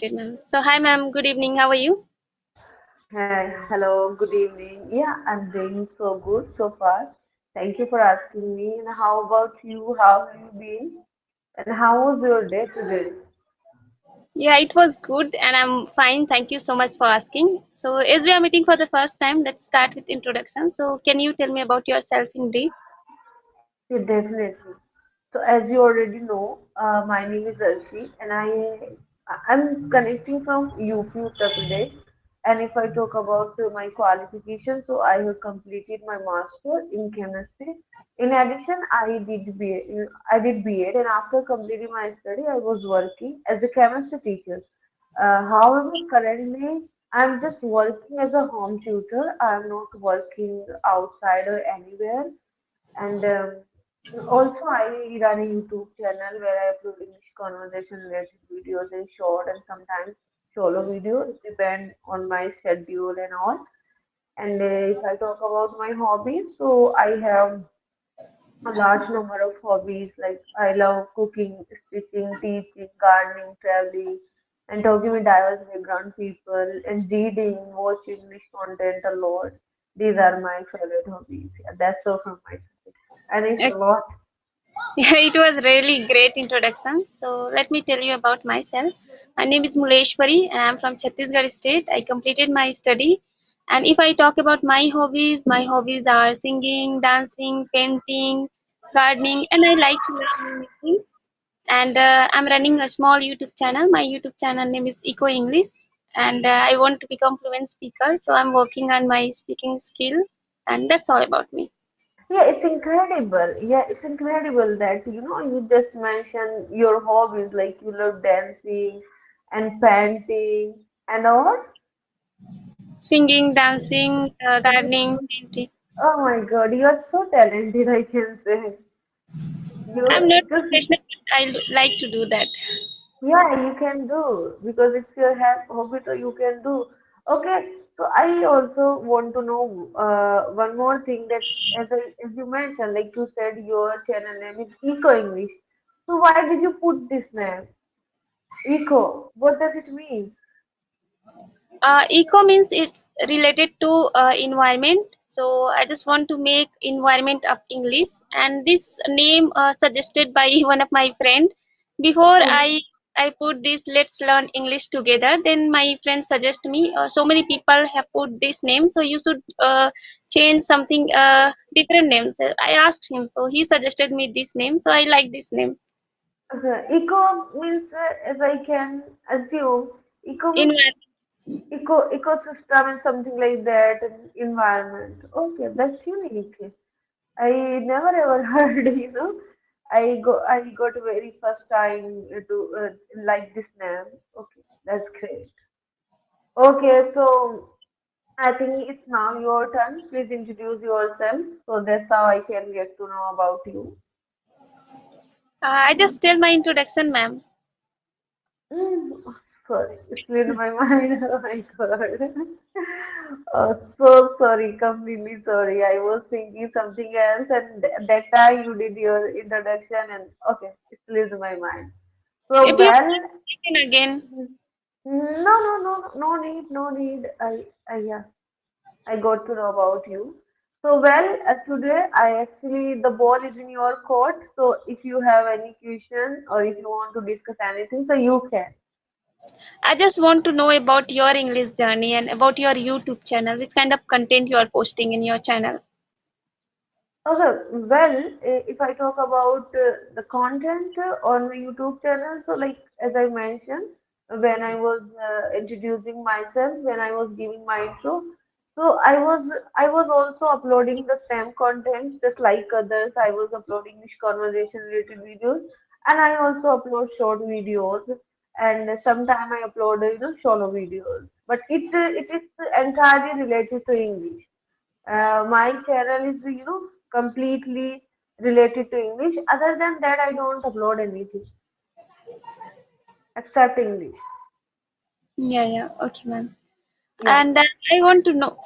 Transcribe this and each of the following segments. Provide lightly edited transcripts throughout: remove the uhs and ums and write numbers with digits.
started, ma'am. So, hi, ma'am. Good evening. How are you? Hi, hello, good evening. Yeah, I'm doing so good so far. Thank you for asking me. And how about you? How have you been? And how was your day today? Yeah, it was good, and I'm fine. Thank you so much for asking. So, as we are meeting for the first time, let's start with introduction. So, can you tell me about yourself in brief? Yeah, definitely. So as you already know, my name is Arshi, and I'm connecting from UP Uttar Pradesh. And if I talk about my qualification, so I have completed my master in chemistry. In addition, I did BEd, and after completing my study, I was working as a chemistry teacher. However, currently I'm just working as a home tutor. I'm not working outside or anywhere. And also, I run a YouTube channel where I upload English conversation related videos in short and sometimes solo videos, depend on my schedule and all. And if I talk about my hobbies, so I have a large number of hobbies. Like I love cooking, stitching, teaching, gardening, traveling, and talking with diverse background people, and reading, watching English content a lot. These are my favorite hobbies. Yeah, that's all from my side. And it's a lot. Yeah, it was really great introduction. So, let me tell you about myself. My name is Muleshwari, and I'm from Chhattisgarh state. I completed my study. And if I talk about my hobbies are singing, dancing, painting, gardening, and I like to learn new things. And I'm running a small YouTube channel. My YouTube channel name is Eco English, and I want to become fluent speaker. So I'm working on my speaking skill, and that's all about me. Yeah, it's incredible. Yeah, it's incredible that you just mentioned your hobbies like you love dancing and painting and all. Singing, dancing, gardening, painting. Oh my God, you are so talented, I can say. I'm You not just professional, but like to do that. Yeah, you can do because it's your hobby, so you can do. Okay, so I also want to know one more thing that as you mentioned, like you said, your channel name is Eco English. So why did you put this name? Eco. What does it mean? Eco means it's related to environment. So I just want to make environment of English, and this name suggested by one of my friend. Before Mhm. I put this let's learn English together. Then my friend suggest me so many people have put this name, so you should change something different names. I asked him, so he suggested me this name. So I like this name. Eco means, as I can assume, eco means Environment. ecosystem and something like that, and environment. Okay, that's unique. I never ever heard, I got very first time to like this name. Okay, that's great. Okay, so I think it's now your turn. Please introduce yourself. So that's how I can get to know about you. I just tell my introduction, ma'am. Mm, sorry, it's in my mind. Oh my God. So sorry, completely sorry. I was thinking something else, and that time you did your introduction, and okay, it slipped my mind. So If you well, can again. no need, no need. Yeah, I got to know about you. So well, today I actually the ball is in your court. So if you have any question or if you want to discuss anything, so you can. I just want to know about your English journey and about your YouTube channel. Which kind of content you are posting in your channel? Okay, well, if I talk about the content on my YouTube channel, so like as I mentioned, when I was introducing myself, when I was giving my intro, so I was also uploading the same content just like others. I was uploading English conversation related videos, and I also upload short videos, and sometimes I upload solo videos. But it is entirely related to English. My channel is completely related to English. Other than that, I don't upload anything except English. Yeah, yeah. Okay, ma'am. Yeah. And I want to know.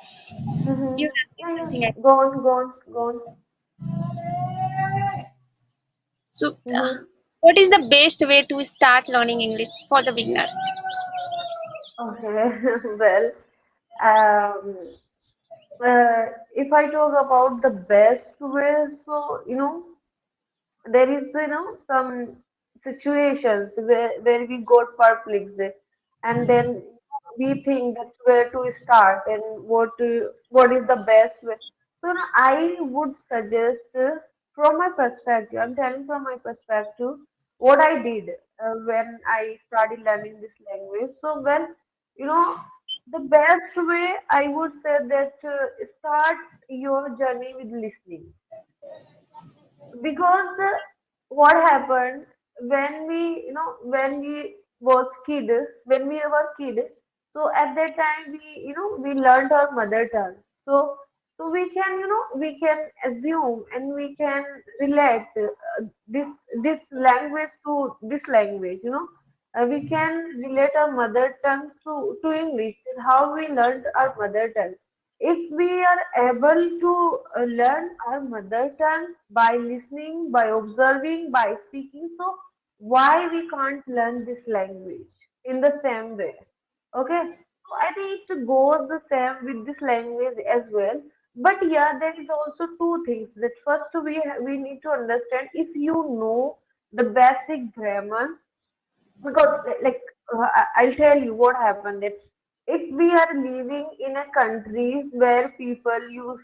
You Yeah, have yeah. something. Go on, go on, go on. So, Mm-hmm. what is the best way to start learning English for the beginner? Okay. Well, um, if I talk about the best way, so there is some situations where we got perplexed, and then we think that where to start and what is the best way. So I would suggest, from my perspective, I'm telling from my perspective what I did when I started learning this language. So well, you know the best way I would say that, start your journey with listening, because what happened when we was kid when we were kid, so at that time we learned our mother tongue. So we can we can assume and we can relate this this language to this language. We can relate our mother tongue to English, and how we learned our mother tongue. If we are able to learn our mother tongue by listening, by observing, by speaking, so why we can't learn this language in the same way? Okay, so I think it goes the same with this language as well. But yeah, there is also two things. That first we need to understand, if you know the basic grammar, because I'll tell you what happened. If we are living in a country where people use